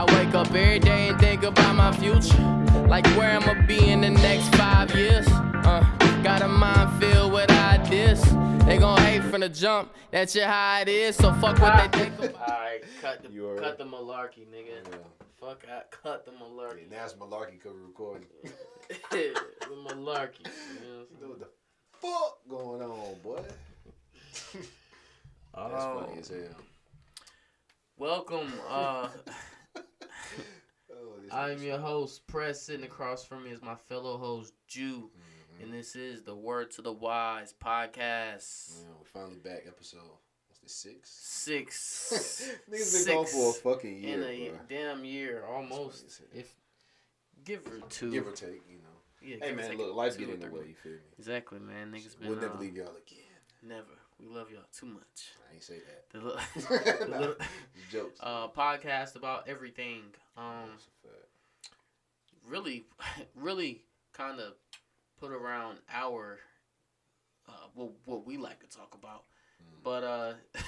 I wake up every day and think about my future, like where I'ma be in the next 5 years. Got a mind filled with ideas. They gon' hate from the jump, that's just how it is. So fuck what they think about. Alright, cut the malarkey, nigga. Yeah. Fuck, cut the malarkey. Yeah, now it's malarkey because we're recording. The malarkey. You know what the fuck going on, boy? That's funny as hell. Welcome. I'm your host, Press. Sitting across from me is my fellow host, Jew. And this is the Word to the Wise podcast. Man, we're finally back. Episode, what's this, 6? 6. Niggas been gone for a fucking year, in a damn year, almost. If give or two. Give or take, you know. Yeah, hey, man, look, life get in the way, you feel me? Exactly, man. Niggas been... We'll never leave y'all again. Never. We love y'all too much. I ain't say that. The little jokes. Podcast about everything. Really kind of put around our what we like to talk about. But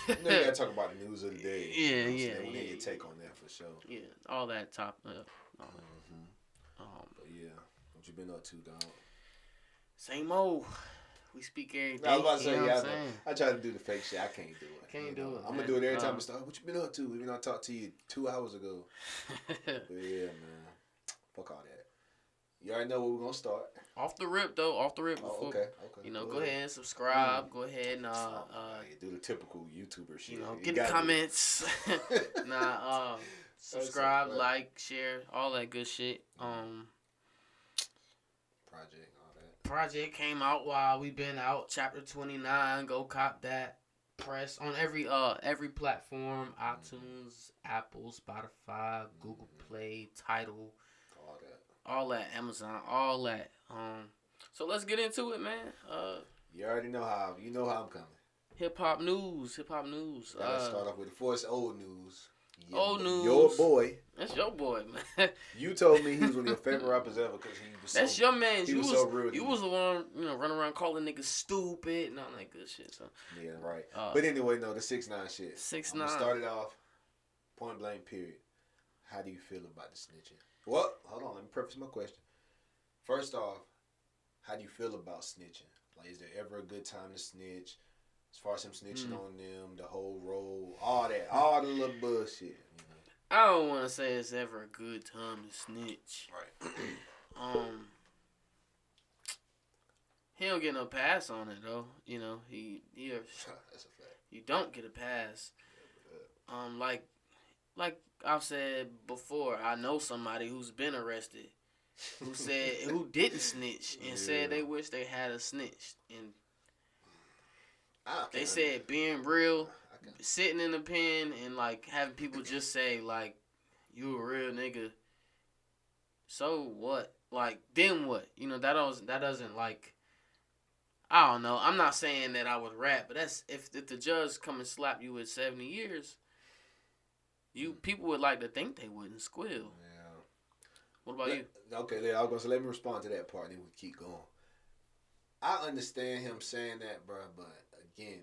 you know, you gotta talk about the news of the day. Yeah. We need your take on that for sure. Yeah, all that top. All that. But yeah, what you been up to, dog? Same old. We speak every day. I was about to say, you know yeah, I try to do the fake shit. I can't do it. Can't do it. I'm gonna do it every time I start. What you been up to? Even though I talked to you 2 hours ago. But yeah, man. Fuck all that. You already know where we're gonna start. Off the rip. Before, okay. You know, go ahead and subscribe. Go ahead and you do the typical YouTuber shit. You know, get the comments. Subscribe, like, share, all that good shit. Project came out while we been out. Chapter 29. Go cop that. Press on every platform: iTunes, Apple, Spotify, Google Play, Tidal. All that, Amazon, all that. So let's get into it, man. You already know how. You know how I'm coming. Hip hop news. Let's start off with the first old news. Old news. Your boy. That's your boy, man. You told me he was one of your favorite rappers ever because he was. That's your man. He was so real. You was the one, running around calling niggas stupid and all that good shit. So. Yeah, right. But anyway, no, the 6ix9ine shit. 6ix9ine. Started off point blank. Period. How do you feel about the snitching? Well, hold on. Let me preface my question. First off, how do you feel about snitching? Like, is there ever a good time to snitch? As far as him snitching on them, the whole role, all that, all the little bullshit. You know? I don't want to say it's ever a good time to snitch. Right. He don't get no pass on it though. You know, he That's a fact. You don't get a pass. Like I've said before, I know somebody who's been arrested who didn't snitch and said they wish they had a snitched, and they said being real, sitting in the pen and like having people just say like, you a real nigga. So what? Like, then what? You know, that doesn't like, I don't know. I'm not saying that I would rap, but that's if the judge come and slap you with 70 years, people would like to think they wouldn't squeal. Yeah. What about you? Okay, I was gonna say, let me respond to that part, and then we keep going. I understand him saying that, bro, but again,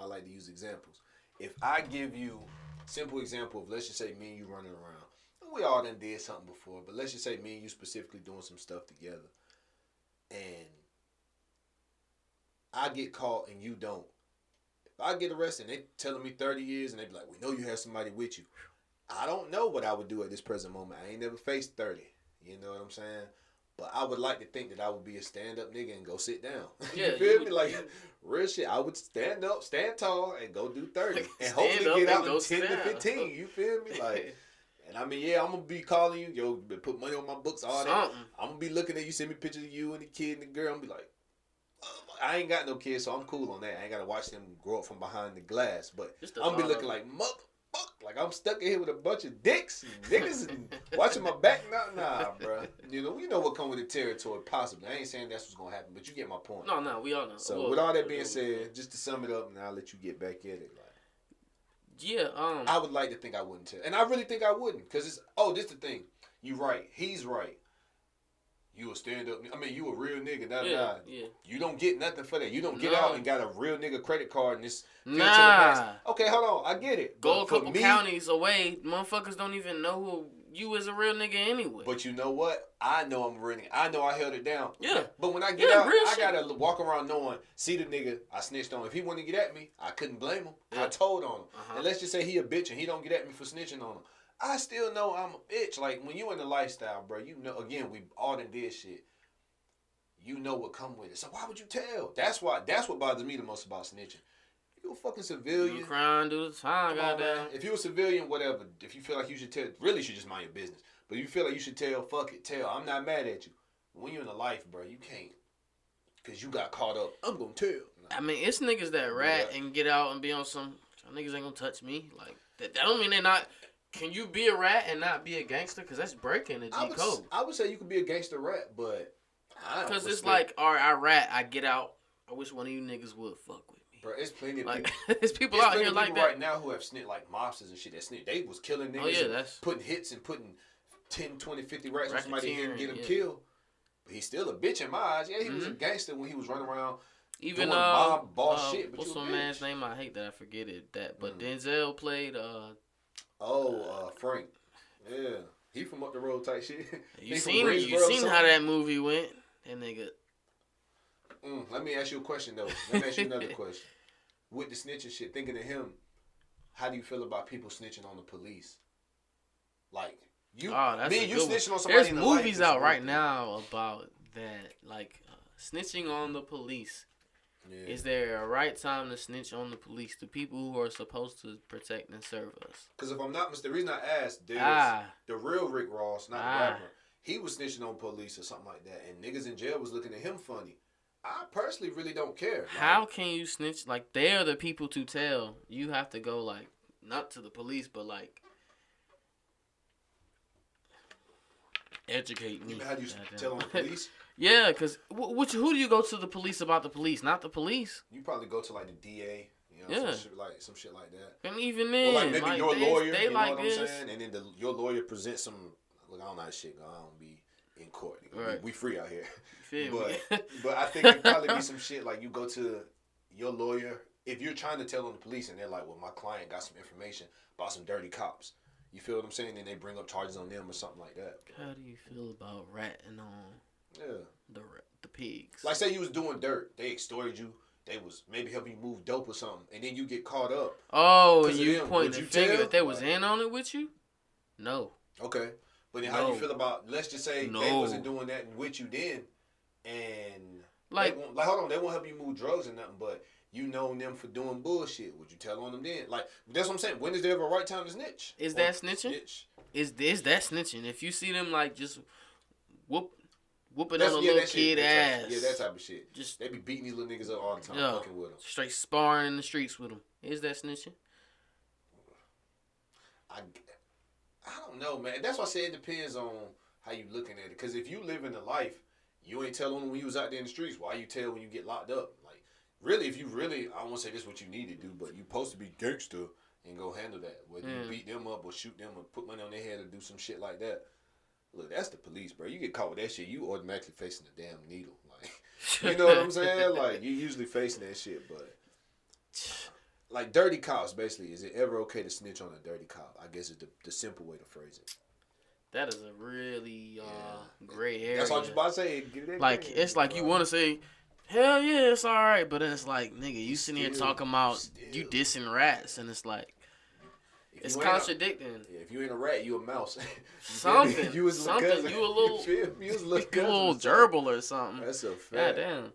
I like to use examples. If I give you simple example of, let's just say me and you running around, we all done did something before, but let's just say me and you specifically doing some stuff together, and I get caught and you don't. If I get arrested and they telling me 30 years and they be like, we know you have somebody with you, I don't know what I would do at this present moment. I ain't never faced 30. You know what I'm saying? But I would like to think that I would be a stand-up nigga and go sit down. Yeah, you feel me? Like, real shit. I would stand up, stand tall, and go do 30. And hopefully get out in 10 to 15. You feel me? Like, and I mean, yeah, I'm going to be calling you. Yo, put money on my books, all that. I'm going to be looking at you, send me pictures of you and the kid and the girl. I'm going to be like, I ain't got no kids, so I'm cool on that. I ain't got to watch them grow up from behind the glass. But I'm going to be looking like, motherfucker. Like, I'm stuck in here with a bunch of dicks and niggas and watching my back. Nah, bro. You know what come with the territory, possibly. I ain't saying that's what's going to happen, but you get my point. No, we all know. So, with all that being said, just to sum it up, and I'll let you get back at it. Like, yeah, I would like to think I wouldn't tell. And I really think I wouldn't, because this is the thing. You right. He's right. You a stand up. I mean, you a real nigga. Yeah. You don't get nothing for that. You don't get out and got a real nigga credit card and this. Nah. Okay, hold on. I get it. Go a couple counties away. Motherfuckers don't even know who you is a real nigga anyway. But you know what? I know I'm a real nigga. I know I held it down. Yeah. But when I get out, I gotta walk around knowing, see the nigga I snitched on. If he wanted to get at me, I couldn't blame him. Yeah. I told on him. And let's just say he a bitch and he don't get at me for snitching on him. I still know I'm a bitch. Like, when you in the lifestyle, bro, you know, again, we all done did shit. You know what come with it. So why would you tell? That's what bothers me the most about snitching. You a fucking civilian. You crying, do the time, goddamn. If you a civilian, whatever. If you feel like you should tell, really you should just mind your business. But if you feel like you should tell, fuck it, tell. I'm not mad at you. When you're in the life, bro, you can't. Because you got caught up. I'm going to tell. I mean, it's niggas that rat and get out and be on some, niggas ain't going to touch me. Like, that don't mean they not. Can you be a rat and not be a gangster? Because that's breaking the G code. I would say you could be a gangster rat, but because it's like, all right, I rat, I get out. I wish one of you niggas would fuck with me. Bro, it's plenty of like, people. There's people out here like that right now who have snitched, like mobsters and shit that snitch. They was killing niggas. Oh, yeah, that's putting hits and putting 10, 20, 50 rats on somebody here and get him killed. But he's still a bitch in my eyes. Yeah, he was a gangster when he was running around even doing mob boss shit. But what's some man's name? I hate that I forget it. But Denzel played Frank. Yeah. He from up the road type shit. You seen how that movie went. That nigga. Let me ask you a question, though. Let me ask you another question. With the snitching shit, thinking of him, how do you feel about people snitching on the police? Like, you snitching on somebody. There's movies out right now about that. Like, snitching on the police. Yeah. Is there a right time to snitch on the police, the people who are supposed to protect and serve us? Because if I'm not mistaken, the reason I asked, there's the real Rick Ross, not the rapper. He was snitching on police or something like that, and niggas in jail was looking at him funny. I personally really don't care. How can you snitch? Like, they are the people to tell. You have to go, like, not to the police, but, like, educate me. How do you tell on the police? Yeah, because who do you go to the police about the police? Not the police. You probably go to, like, the DA. You know, some shit like that. And even then, or like maybe your lawyer, they you know like what I'm saying? And then your lawyer presents some. Look, I don't know how shit go. I don't be in court. Right. We free out here. But I think it probably be some shit like you go to your lawyer if you're trying to tell on the police and they're like, well, my client got some information about some dirty cops. You feel what I'm saying? And they bring up charges on them or something like that. How do you feel about ratting on the pigs? Like, say you was doing dirt, they extorted you. They was maybe helping you move dope or something, and then you get caught up. Oh, and you point the finger that they was in on it with you? No. Okay. But then how do you feel about, let's just say they wasn't doing that with you then, and hold on, they won't help you move drugs or nothing, but you know them for doing bullshit. Would you tell on them then? Like, that's what I'm saying. When is there ever a right time to snitch? Is that snitching? Is that snitching? If you see them, like, just whooping on a little kid ass. Yeah, that type of shit. Just they be beating these little niggas up all the time, fucking with them. Straight sparring in the streets with them. Is that snitching? I don't know, man. That's why I say it depends on how you looking at it. Because if you live in the life, you ain't telling them when you was out there in the streets. Why you tell when you get locked up? Like, really, if you really, I won't say this is what you need to do, but you supposed to be gangster and go handle that. Whether you beat them up or shoot them or put money on their head or do some shit like that. Look, that's the police, bro. You get caught with that shit, you automatically facing the damn needle. Like, you know what I'm saying? Like, you usually facing that shit, but like dirty cops, basically. Is it ever okay to snitch on a dirty cop? I guess it's the simple way to phrase it. That is a really gray area. That's all I was about to say. Like, it's like you want to say, hell yeah, it's all right, but then it's like, nigga, you sitting here talking about you dissing rats, and it's like, it's contradicting. If you ain't a rat, you a mouse. Something. You was a something. You a little. You was a little gerbil or something. That's a fact. Goddamn.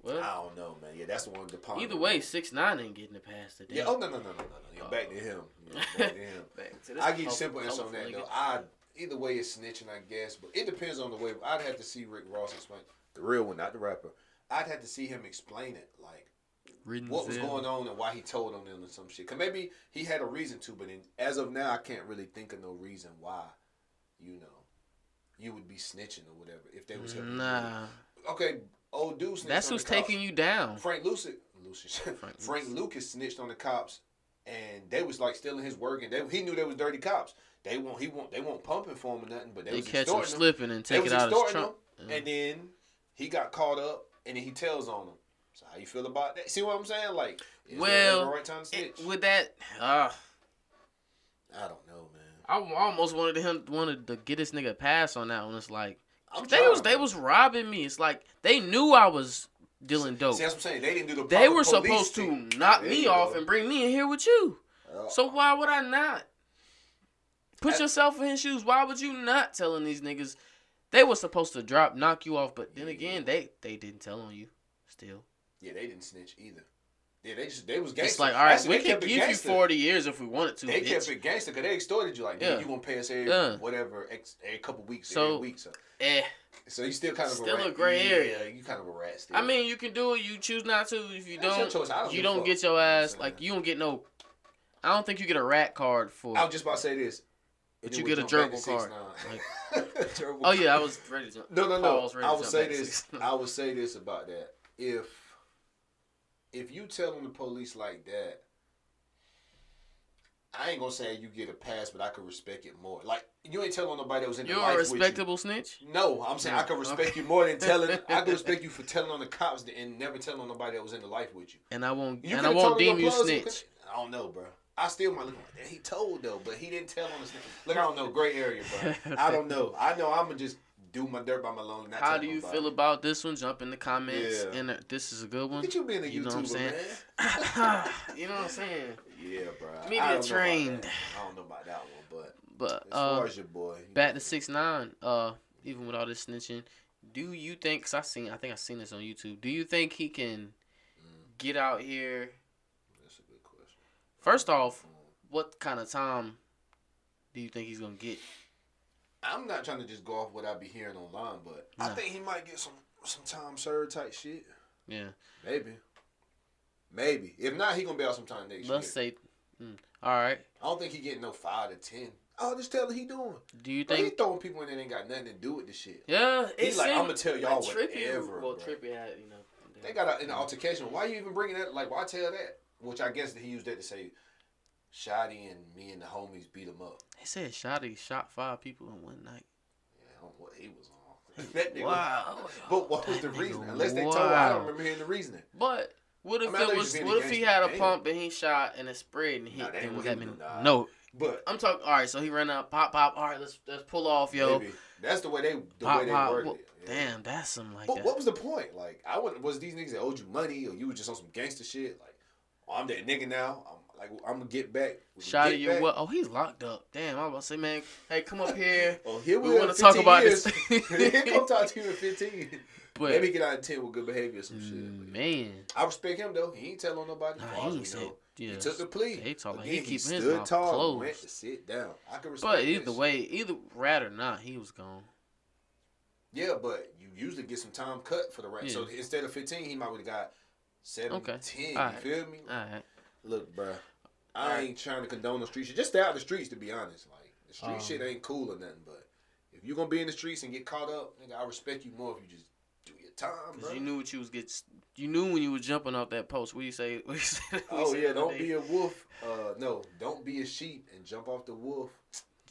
Well, I don't know, man. Yeah, that's the one. Either way, 6ix9ine ain't getting it past today. Yeah. Oh no. Yeah, back to him. Back to him. I give you simple answer on that though. Either way, it's snitching, I guess, but it depends on the way. I'd have to see Rick Ross explain the real one, not the rapper. I'd have to see him explain it, like. What was going on and why he told on them and some shit. Because maybe he had a reason to, but as of now, I can't really think of no reason why, you would be snitching or whatever if they was helping you. Okay, old dude snitched. That's who's taking you down. Frank Lucas snitched on the cops, and they was like stealing his work, and he knew they was dirty cops. They won't pumping for him or nothing, but they was catch him extorting slipping and take it out of his trunk. And then he got caught up, and then he tells on him. So how you feel about that? See what I'm saying? Like, is there the right time to snitch? With that, I don't know, man. I almost wanted to get this nigga a pass on that one. It's like they was robbing me. It's like they knew I was dealing dope. See, that's what I'm saying. They didn't do the. They were supposed to knock me off and bring me in here with you. So why would I not? Put yourself in his shoes. Why would you not telling these niggas? They were supposed to knock you off, but then again, they didn't tell on you. Still. Yeah, they didn't snitch either. Yeah, they was gangster. It's like, all right, we can give you 40 years if we wanted to. They kept it gangster because they extorted you. Like, you gonna pay us every couple weeks, every week. So you still kind of a gray area. Yeah, you kind of a rat still. I mean, you can do it. You choose not to. If you That's your choice. you don't get your ass like you don't get no. I don't think you get a rat card for. I was just about to say this. But you get a gerbil card. Oh yeah, I was ready to jump. No. I would say this. I would say this about that. If you telling the police like that, I ain't gonna say you get a pass, but I could respect it more. Like, you ain't telling nobody that was in the life with you. You're a respectable snitch? No, I'm saying I could respect you more than telling. I could respect you for telling on the cops and never telling on nobody that was in the life with you. And I won't deem you snitch. I don't know, bro. I still might look like that. He told though, but he didn't tell on the snitch. Look, I don't know, gray area, bro. I don't know. I know I'm gonna just do my dirt by my loan. How do you feel about this one? Jump in the comments. Yeah. And this is a good one. Look at you being a YouTuber, know what I'm saying? Man. You know what I'm saying? Yeah, bro. Media trained. I don't know about that one, but as far as your boy, back to 6ix9ine. Even with all this snitching, do you think? Cause I think I seen this on YouTube. Do you think he can get out here? That's a good question. First off, what kind of time do you think he's gonna get? I'm not trying to just go off what I be hearing online, but I think he might get some time served type shit. Yeah. Maybe. If not, he gonna be out sometime next year. Let's say, all right. I don't think he getting no 5 to 10. Oh, just tell him he doing. Do you think he throwing people in there that ain't got nothing to do with the shit? Yeah, he's like, I'm gonna tell y'all whatever. Trippie had, They got an altercation. Why you even bringing that? Like, why tell that? Which I guess that he used that to say, Shotty and me and the homies beat him up. They said Shotty shot 5 people in one night. Yeah, I don't know what he was on. That nigga, wow. But what was the reason? Unless they told me, I don't remember hearing the reasoning. But what if what if he had a pump and he shot and it spread and hit? Then would that mean no? But I'm talking. All right, so he ran out, pop. All right, let's pull off, yo. Maybe. That's the way they worded it. Yeah. Damn, that's something like but that. What was the point? Like, was these niggas that owed you money, or you was just on some gangster shit? Like, I'm that nigga now. I'm gonna get back. Shotty, you what? Oh, he's locked up. Damn, I was about to say, man, hey, come up here. Here we want to talk about this. Come talk to you in 15. But maybe get out of 10 with good behavior or some shit. Man, I respect him though. He ain't telling nobody. He took the plea. He talking. Again, he keeping his mouth tall, closed. Went to sit down. I can respect. But either way, either rat or not, he was gone. Yeah, but you usually get some time cut for the rat. Yeah. So instead of 15, he might would have got 7, 10. You feel me? All right. Look, bro. I ain't trying to condone the street shit. Just stay out of the streets, to be honest. Like, the street shit ain't cool or nothing. But if you gonna be in the streets and get caught up, nigga, I respect you more if you just do your time, bro. Cause you knew what you was You knew when you was jumping off that post. What you say? Don't be a wolf. No, don't be a sheep and jump off the wolf.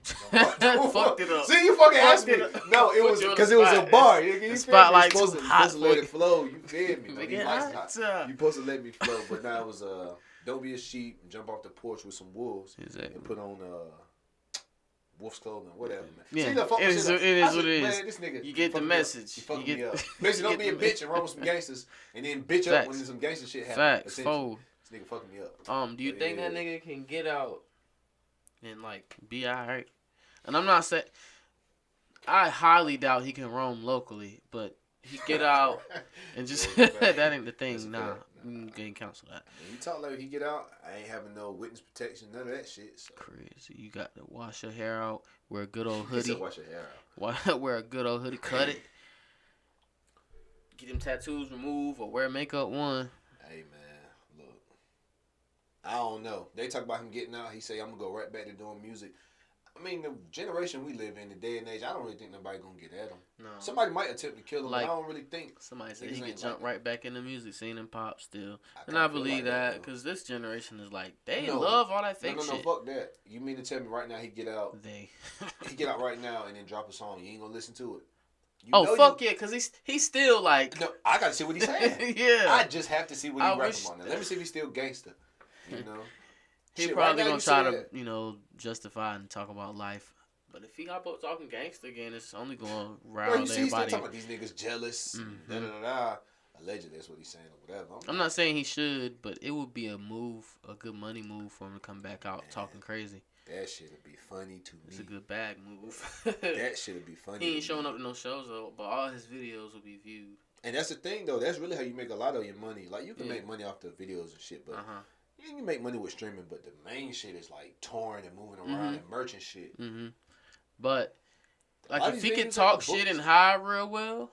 Fucked it up. See, you fucking asked me. No, it was because it was a bar. You spotlight supposed to let it flow. You feel me? You supposed to let me flow, but now it was don't be a sheep and jump off the porch with some wolves and put on wolf's clothing, whatever, man. Yeah, see, it is what it is. Man, this nigga, you get the message. He fucked me up. Basically, don't be a bitch and run with some gangsters, and then bitch up when some gangster shit happens. Facts, fold. This nigga fucking me up. Do you think that nigga can get out and like be alright? And I'm not saying I highly doubt he can roam locally, but he get out and just that ain't the thing. Nah, you can't cancel that. When you talk like he get out, I ain't having no witness protection, none of that shit. So. Crazy. You got to wash your hair out, wear a good old hoodie. Wash your hair out. Wear a good old hoodie, cut it. Get them tattoos removed or wear makeup one. Hey man, look. I don't know. They talk about him getting out. He say I'm gonna go right back to doing music. I mean, the generation we live in, the day and age, I don't really think nobody gonna get at him. No. Somebody might attempt to kill him, but I don't really think. Somebody said he could jump right back in the music scene and pop still. I believe that because this generation is like, they love all that fake shit. No, fuck that. You mean to tell me right now he get out? He get out right now and then drop a song. You ain't gonna listen to it. Yeah, because he's still like. No, I gotta see what he's saying. Yeah. I just have to see what he's rapping on. Now. Let me see if he's still gangster. You know. He probably gonna try to, justify and talk about life. But if he hop up talking gangster again, it's only gonna rouse everybody. He's still talking about these niggas jealous. Allegedly, that's what he's saying or whatever. I'm not saying he should, but it would be a good money move for him to come back out talking crazy. That shit'd be funny to me. It's a good bag move. That shit'd be funny. He ain't showing up to no shows though, but all his videos will be viewed. And that's the thing though. That's really how you make a lot of your money. Like you can make money off the videos and shit, but you can make money with streaming. But the main shit is like touring and moving around and merch and shit. But like if he can talk shit and high real well,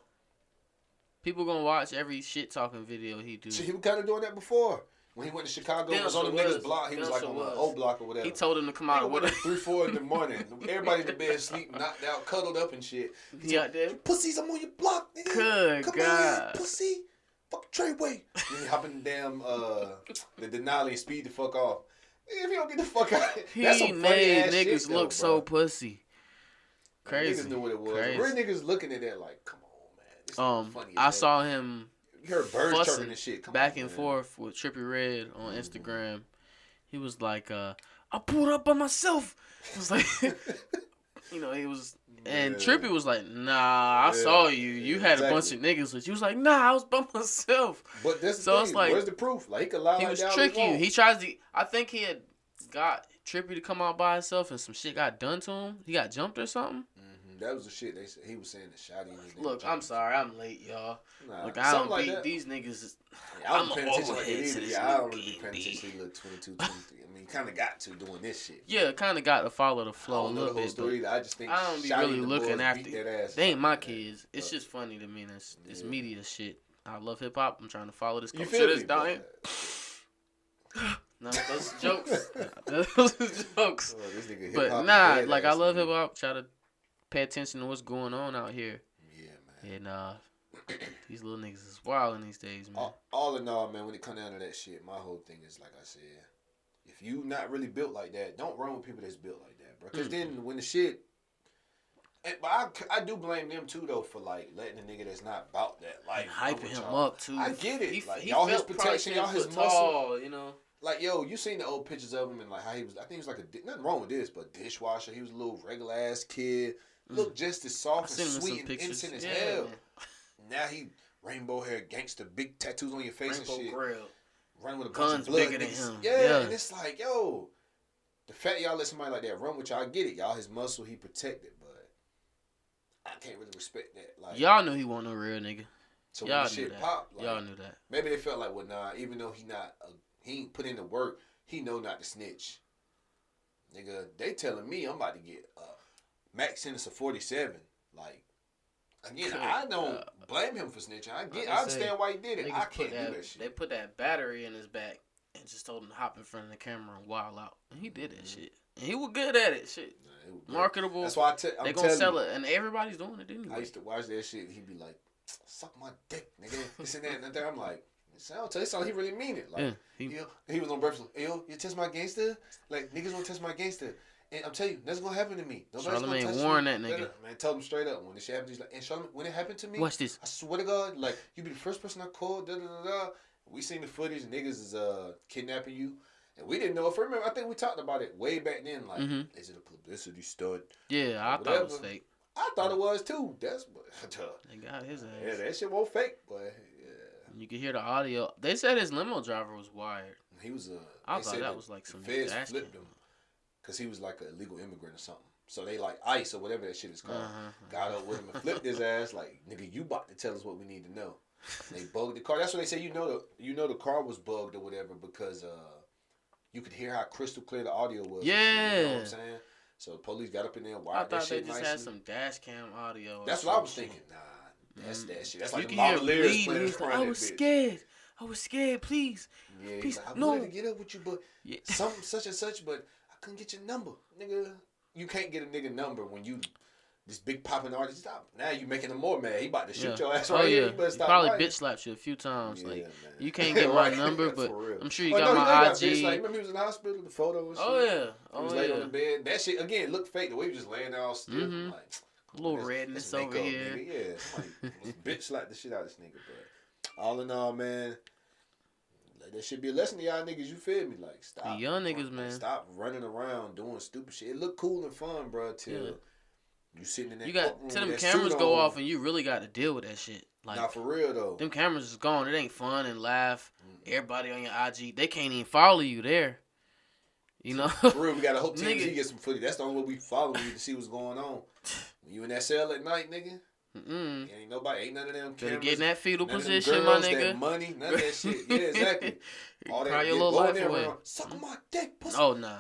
people gonna watch every shit talking video he do. So he was kind of doing that before. When he went to Chicago, he was on the niggas' block. He was like on the old block or whatever. He told him to come out with it. 3-4 in the morning. Everybody in the bed asleep, knocked out, cuddled up and shit. He out there. Pussies, I'm on your block, nigga. Good come God. On, pussy. Fuck Treyway. Then he hop in the damn the Denali and speed the fuck off. If you don't get the fuck out, that's some funny ass shit. Niggas look so pussy. Crazy. Niggas knew what it was. Real niggas looking at that like, come on, man. This funny. I saw him. You heard birds chirping and shit. Back and forth with Trippie Redd on Instagram. He was like, I pulled up by myself. It was like, he was, and Trippie was like, nah, I saw you. You had a bunch of niggas with you. He was like, nah, I was by myself. But that's the thing. It's like, where's the proof? Like, he could lie. He was tricking you. He tries to, I think he had got Trippie to come out by himself and some shit got done to him. He got jumped or something. That was the shit they said. He was saying the shotty. Look, I'm sorry, I'm late, y'all. Look, I don't beat these niggas. I don't pay attention like it either. I don't really be paying attention to 22, 23. I mean, you kind of got to doing this shit. Yeah, kind of got to follow the flow a little bit. I just think I don't be really looking after. They ain't my kids. It's just funny to me. It's media shit. I love hip hop. I'm trying to follow this culture that's dying. No, those are jokes. Those are jokes. But nah, like I love hip hop. Try to pay attention to what's going on out here. Yeah, man. And these little niggas is wilding these days, man. All in all, man, when it come down to that shit, my whole thing is, like I said, if you not really built like that, don't run with people that's built like that, bro. Because then when the shit... But I do blame them, too, though, for, like, letting a nigga that's not about that life... Hyping him up, too. I get it. He y'all his protection, y'all his muscle. Tall, Like, yo, you seen the old pictures of him and, like, how he was... I think he was like nothing wrong with this, but dishwasher. He was a little regular-ass kid. Looked just as soft and sweet and innocent as hell. Man. Now he rainbow hair, gangster, big tattoos on your face and shit. Grill. Running with a Guns bunch of blood bigger than him. Yeah, and it's like, yo, the fact y'all let somebody like that run with y'all, I get it. Y'all his muscle, he protected, but I can't really respect that. Like, y'all knew he wasn't a real nigga. So when the shit popped, like, y'all knew that. Maybe they felt like, well, nah, even though he ain't put in the work, he know not to snitch. Nigga, they telling me I'm about to get max sentence of 47. Like, again, I don't blame him for snitching. I understand why he did it. I can't do that shit. They put that battery in his back and just told him to hop in front of the camera and wild out. And he did that shit. And he was good at it. Shit. Marketable. That's why they gonna sell it. And everybody's doing it anyway. I used to watch that shit. He'd be like, suck my dick, nigga. This and that and that. I'm like, it sounds like he really mean it. Like, he was on breakfast. Yo, you test my gangster? Like, niggas won't test my gangster. And I'm telling you, that's gonna happen to me. Charlamagne warned that nigga. Man, tell him straight up when this shit happened. He's like, and Charlamagne, when it happened to me, watch this. I swear to God, like, you be the first person I called. Da da da da. We seen the footage. Niggas is kidnapping you, and we didn't know. If I remember, I think we talked about it way back then. Like, is it a publicity stunt? Yeah, I thought it was fake. I thought it was too. That's they got his ass. Yeah, that shit won't fake, but yeah. You can hear the audio. They said his limo driver was wired. He was I thought that was like some feds flipped him. Because he was like an illegal immigrant or something. So they like ICE or whatever that shit is called. Got up with him and flipped his ass like, nigga, you about to tell us what we need to know. They bugged the car. That's what they say. You know the car was bugged or whatever because you could hear how crystal clear the audio was. Yeah. You know what I'm saying? So the police got up in there and wired that shit nicely. I thought they just had some dash cam audio. That's what I was thinking. Nah, that's that shit. That's like the Mama Lyrics playing like, I was scared. I was scared. Please. Yeah, please. Like, I wanted to get up with you, but something such and such, but I couldn't get your number, nigga. you can't get a nigga number when you this big popping artist. Stop. Now you making him more mad. He about to shoot your ass right here. You better stop. Probably bitch slapped you a few times. Yeah, like man. You can't get my number, but I'm sure you got my IG. Remember he was in the hospital, the photo and shit. Oh yeah. He was laying on the bed. That shit again looked fake. The way he was just laying there all stiff. Mm-hmm. Like a little redness over here. Nigga. Yeah, somebody bitch slapped the shit out of this nigga. But all in all, man. That should be a lesson to y'all niggas, you feel me? Like, stop. The young niggas, man. Stop running around doing stupid shit. It look cool and fun, bro, till you sitting in that courtroom till them cameras go off and you really got to deal with that shit. Like, not for real, though. Them cameras is gone. It ain't fun and laugh. Everybody on your IG, they can't even follow you there. You know? For real, we got to hope TMZ get some footage. That's the only way we follow you to see what's going on. When you in that cell at night, nigga. Ain't none of them cameras. Get in that fetal position, my nigga. That money, none of that shit. Yeah, exactly. All that your little life away. Suck my dick, pussy. Oh, nah.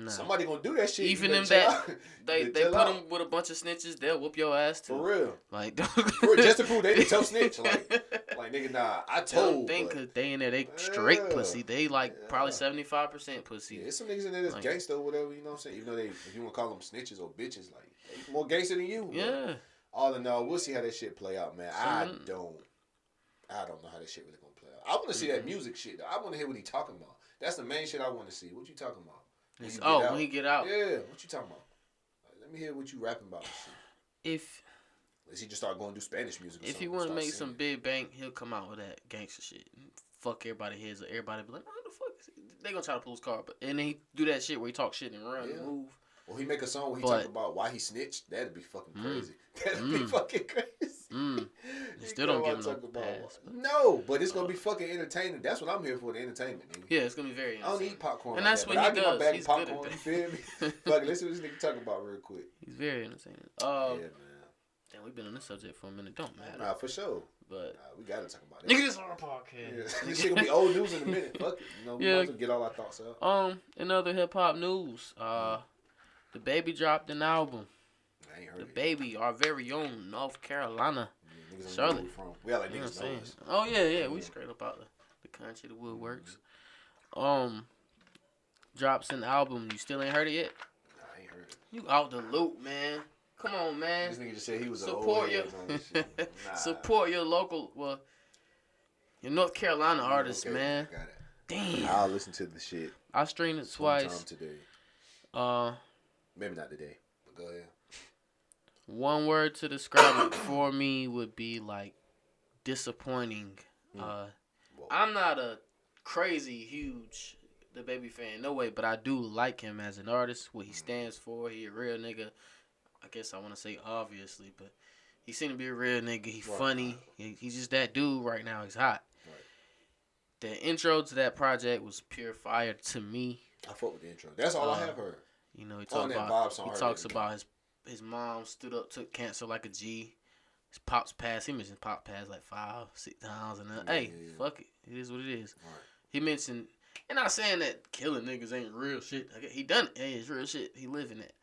Somebody gonna do that shit. Even them that they put them with a bunch of snitches, they'll whoop your ass too. For real. Like, just to prove they didn't tell Snitch. Like nigga, nah, I told. Don't think cause they in there, they straight pussy. They probably 75% pussy. Yeah, there's some niggas in there that's gangster or whatever. You know what I'm saying? Even though if you wanna call them snitches or bitches, like they more gangster than you. Yeah. Bro. All in all, we'll see how that shit play out, man. I don't know how that shit really gonna play out. I want to see that music shit, though. I want to hear what he talking about. That's the main shit I want to see. What you talking about? When he get out? Yeah, what you talking about? Like, let me hear what you rapping about. Unless he just start going to do Spanish music. If he want to make some big bank, he'll come out with that gangster shit. Fuck everybody heads. Everybody be like, what the fuck is he? They gonna try to pull his car, and then he do that shit where he talk shit and run and move. Or he make a song where he talk about why he snitched. That'd be fucking crazy. That'd be fucking crazy. You still don't give him no pass. No, but it's gonna be fucking entertaining. That's what I'm here for, the entertainment, nigga. Yeah, it's gonna be very entertaining. I don't eat popcorn. And that's what he does. I get my bag of popcorn, you feel me? Fuck it, let's see what this nigga talk about real quick. He's very entertaining. Yeah, man. Damn, we've been on this subject for a minute. Don't matter. Nah, for sure. But we gotta talk about it. Nigga, this is our podcast. Yeah. This shit gonna be old news in a minute. Fuck it. You know, we might as well get all our thoughts out. In hip hop news, the Baby dropped an album. I ain't heard it. Baby, our very own North Carolina. Charlotte. We got like niggas know us. Oh yeah, we straight up out the country, the woodworks. Drops an album. You still ain't heard it yet? Nah, I ain't heard it. You out the loop, man. Come on, man. This nigga just said he was support your support your local, your North Carolina artists, man. I got it. Damn. I'll listen to the shit. I streamed it twice. Today. Maybe not today, but go ahead. One word to describe it for me would be like disappointing. I'm not a crazy huge the Baby fan, no way, but I do like him as an artist. What he stands for, he a real nigga. I guess I want to say obviously, but he seemed to be a real nigga. He funny. He's just that dude right now. He's hot. Right. The intro to that project was pure fire to me. I fuck with the intro. That's all I have heard. You know, he talks about his mom stood up, took cancer like a G. His pops passed. He mentioned pop passed like 5-6 times, and fuck it. It is what it is. Right. He mentioned, and not saying that killing niggas ain't real shit. He done it. Hey, it's real shit. He living it.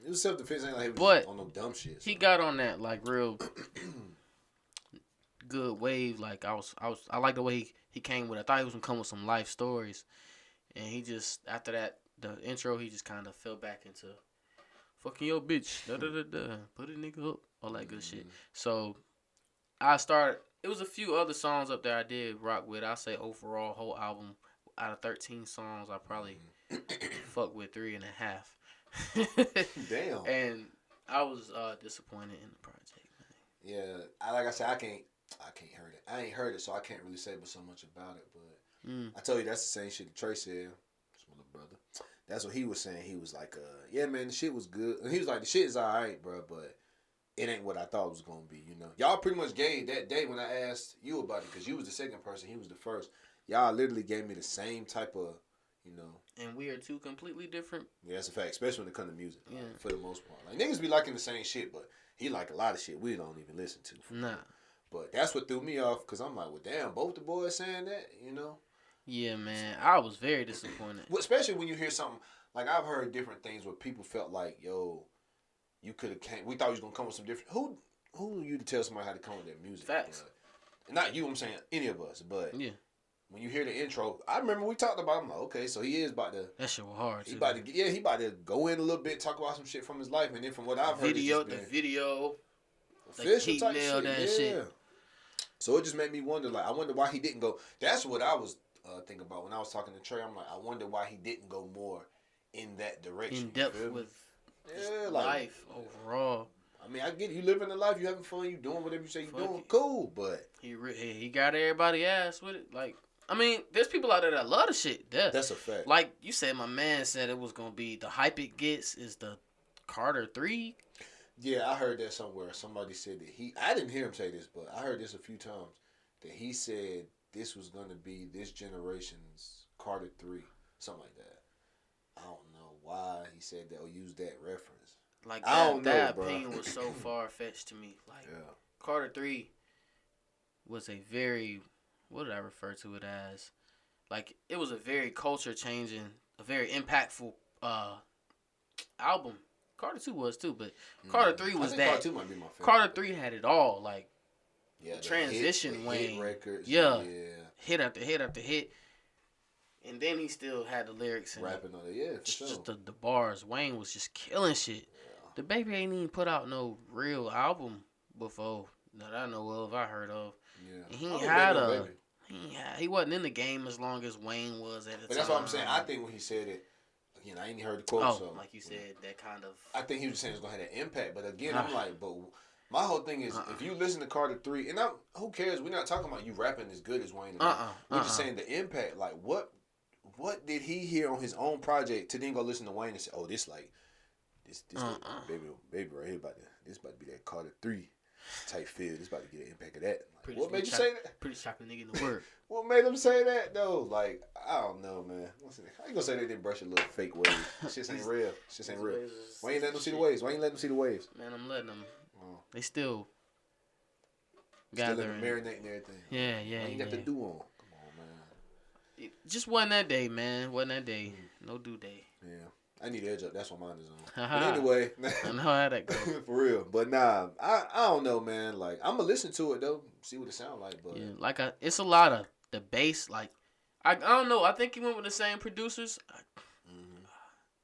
It was self-defense. Ain't like he was on no dumb shit. So. He got on that like real good wave. Like I like the way he came with it. I thought he was gonna come with some life stories, and he just after that the intro he just kind of fell back into fucking your bitch, put a nigga up, all that good shit. So it was a few other songs up there I did rock with. I say overall whole album out of 13 songs I probably fuck with 3.5. Damn. And I was disappointed in the project, man. Yeah, like I said, I can't hear it. I ain't heard it, so I can't really say so much about it. But I told you that's the same shit that Trey said. That's my little brother. That's what he was saying. He was like, yeah, man, the shit was good. And he was like, the shit is all right, bro, but it ain't what I thought it was going to be, you know. Y'all pretty much gave that day when I asked you about it, because you was the second person, he was the first. Y'all literally gave me the same type of, you know. And we are two completely different. Yeah, that's a fact, especially when it comes to music, like, for the most part. Like, niggas be liking the same shit, but he like a lot of shit we don't even listen to. Nah. But that's what threw me off, because I'm like, well, damn, both the boys saying that, you know. Yeah, man, I was very disappointed. Well, especially when you hear something, like I've heard different things where people felt like, yo, you could have came, we thought you was going to come with some different, who are you to tell somebody how to come with their music? Facts. Not you, I'm saying any of us, but yeah. when you hear the intro, I remember we talked about. I'm like, okay, so he is about to. That shit was hard. He about to, he about to go in a little bit, talk about some shit from his life, and then from what I've heard, the video, official type shit. Yeah. Shit. So it just made me wonder. Like, I wonder why he didn't go. That's what I was thinking about when I was talking to Trey. I'm like, I wonder why he didn't go more in that direction. In depth with life overall. I mean, I get it. You living the life, you having fun, you doing whatever you say you doing, cool. But he got everybody ass with it. Like, I mean, there's people out there that love the shit. That's a fact. Like you said, my man said it was gonna be the hype it gets is the Carter 3. Yeah, I heard that somewhere. Somebody said that I didn't hear him say this, but I heard this a few times that he said this was gonna be this generation's Carter 3, something like that. I don't know why he said that or used that reference. Like that opinion was so far fetched to me. Like Carter 3 was a very, what did I refer to it as? Like, it was a very culture changing, a very impactful album. Carter 2 was too, but Carter 3 was that. Carter 2 might be my favorite. Carter 3 had it all. Like, transition Wayne. Hit records. Yeah. Hit after hit after hit. And then he still had the lyrics and rapping on it, for sure. Just the bars. Wayne was just killing shit. Yeah. The baby ain't even put out no real album before that I know of, I heard of. Yeah. He wasn't in the game as long as Wayne was at the time. But that's what I'm saying. I think when he said it, again, I ain't heard the quote. So like you said, that kind of. I think he was saying it's gonna have that impact. But again, I'm like, but my whole thing is, if you listen to Carter 3, and who cares? We're not talking about you rapping as good as Wayne. We're just saying the impact. Like, what did he hear on his own project to then go listen to Wayne and say, oh, this baby right here this about to be that Carter 3 type feel. This about to get an impact of that. Like, what made you say that? Pretty chocolate nigga in the word. What made him say that though? Like, I don't know, man. How you gonna say they didn't brush a little fake waves? Shit ain't real. Shit ain't real. Why ain't letting them see the waves? Why ain't letting them see the waves? Man, I'm letting them. They still gathering, marinating everything. Yeah. What you got to do on? Come on, man. It just wasn't that day, man. Wasn't that day. No due day. Yeah. I need edge up. That's what mine is on. But anyway. I know how that goes. For real. But nah, I don't know, man. Like, I'm going to listen to it, though. See what it sounds like. But yeah, it's a lot of the bass. Like, I don't know. I think he went with the same producers.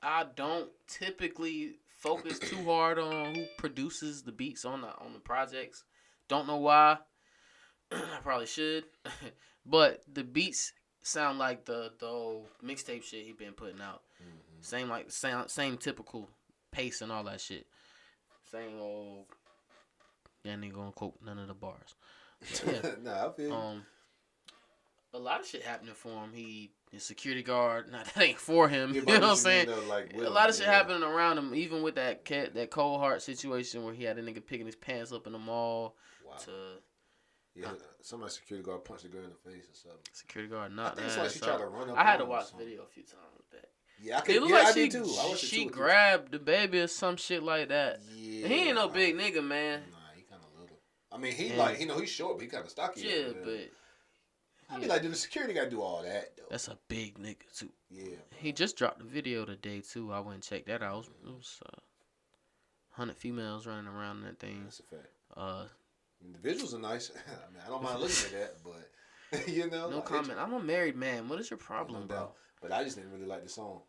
I don't typically focus too hard on who produces the beats on the projects. Don't know why. I probably should. But the beats sound like the old mixtape shit he been putting out. Same typical pace and all that shit. Same old. Then they gonna quote none of the bars. Yeah. Nah, I feel a lot of shit happening for him. His security guard. Nah, that ain't for him. Yeah, you know what I'm saying? A lot of shit happening around him. Even with that cold heart situation where he had a nigga picking his pants up in the mall. Wow. Somebody's security guard punched the girl in the face or something. Security guard not. I think it's like she tried to run up. I had to watch the video a few times with that. Yeah, I did too. She grabbed the baby or some shit like that. Yeah. He ain't no big nigga, man. Nah, he kind of little. I mean, he's short, but he kind of stocky. Yeah, but. I mean, like, did the security guy do all that, though? That's a big nigga, too. Yeah. He just dropped the video today, too. I went and checked that out. It was 100 females running around in that thing. That's a fact. The visuals are nice. I mean, I don't mind looking at that, but, you know. No comment. I'm a married man. What is your problem, bro? But I just didn't really like the song.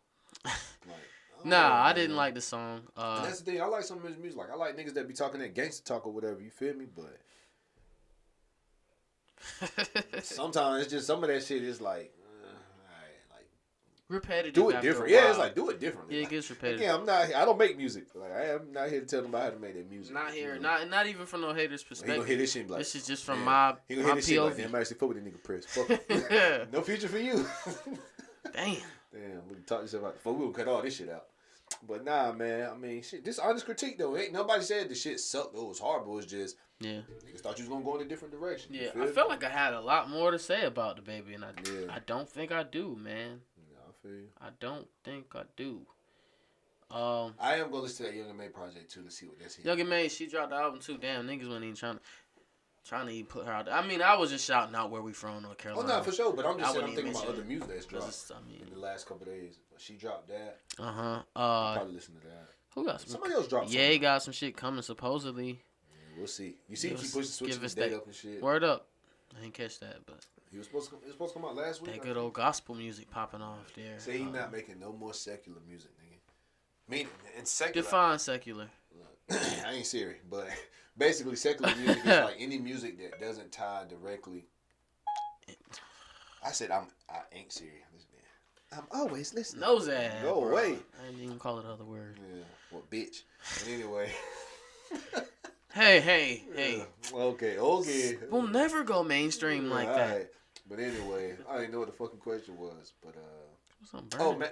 I didn't like the song. And that's the thing. I like some of his music. Like, I like niggas that be talking that gangster talk or whatever. You feel me? But sometimes it's just some of that shit is like, repetitive. Do it different. Yeah, it's like do it differently. Yeah, it gets repetitive. Yeah, I don't make music. Like, I am not here to tell them about how to make their music. Not here. You know? Not even from no haters' perspective. He gonna hear this shit like, this is just from my POV. Like, damn, I actually fuck with the nigga Press. Fuck no future for you. Damn, we can talk this about before we gonna cut all this shit out. But nah, man. I mean, shit. This honest critique though. Ain't nobody said the shit sucked or it was horrible. It was just niggas thought you was gonna go in a different direction. Yeah, I felt like I had a lot more to say about the baby, and I don't think I do, man. Yeah, I feel you. I don't think I do. I am gonna listen to that Young and May project too to see what that's here. Young and May, she dropped the album too. Damn, niggas wasn't even trying to even put her out there. I mean, I was just shouting out where we from, North Carolina. Oh, no, for sure. But I'm just saying, I'm thinking about other music that's dropped in the last couple of days. But she dropped that. I'll probably listen to that. Who got some? Somebody else dropped something. Got some shit coming, supposedly. Yeah, we'll see. You see, he keep pushing switches and date up and shit. Word up. I didn't catch that, but. He was supposed to come out last week. That good old gospel music popping off there. Say he's not making no more secular music, nigga. Meaning, and secular. Define secular. Look, I ain't serious, but basically secular music is like any music that doesn't tie directly. I said I ain't serious. I'm always listening. Nose ass. Go bro. away. I didn't even call it other word. Yeah. Well, bitch. But anyway. Hey. Okay. We'll never go mainstream like that. Right. But anyway, I didn't know what the fucking question was. But something burning.